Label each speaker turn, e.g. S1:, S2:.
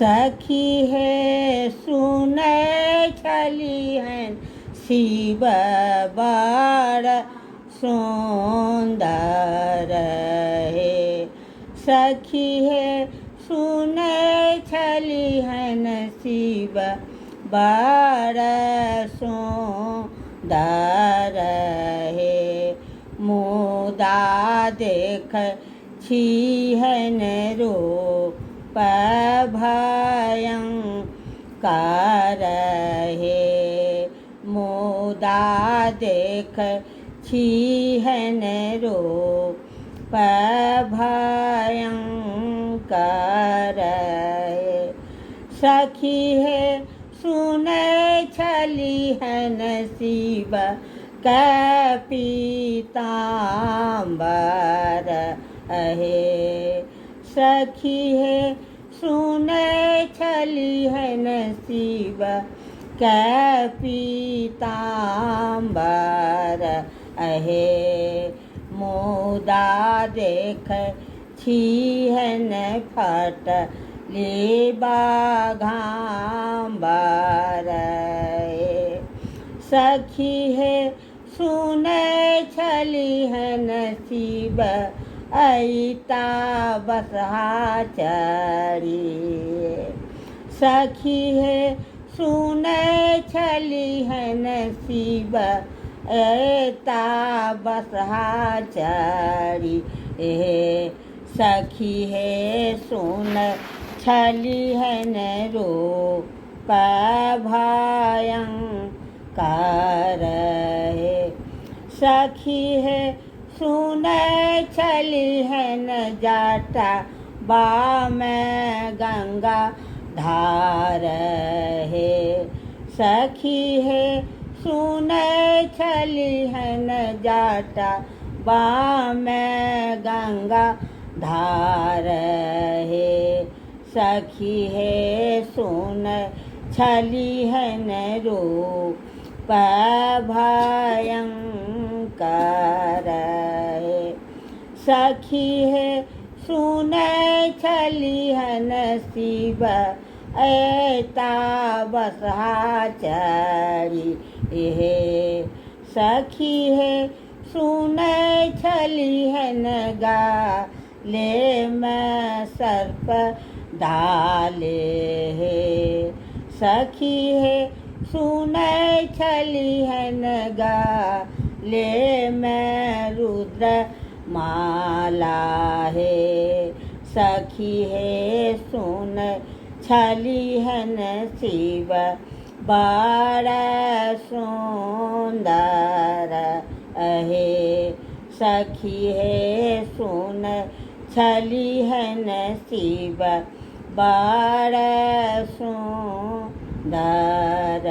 S1: सखी है सुनै छलिहन शिव बड़ सुंदर हे। सखी है सुनै छलिहन शिव बड़ सुंदर हे। मुदा देख छिहन रूप भयंकर हे। मुदा देख छिहन रूप भयंकर हे। सखी है सुनै छलिहन शिव कै पीताम्बर हे। सखी है सुनै छलिहन शिव कै पीताम्बर हे। मुदा देख छिहन फटली बाघाम्बर हे। सखी है सुनै छलिहन शिव अइता बसहा चढ़ी। सखी है सुनै छलिहन शिव अइता बसहा चढ़ी। सखी है सुनै छलिहन रूप भयंकर हे। सखी है सुनै छलिहन जटा में गंगा धार हे। सखी है सुनै छलिहन जटा में गंगा धार हे। सखी है सुनै छलिहन रूप भयंकर हे। सखी है सुनै छलिहन शिव अइता बसहा चढ़ी। सखी है सुनै छलिहन गाले में सर्प डाले हे। सखी है सुनै छलिहन गाले में रुद्र माला हे। सखी है सुनै छलिहन शिव बड़ सुंदर हे। सखी है सुनै छलिहन शिव बड़ सुंदर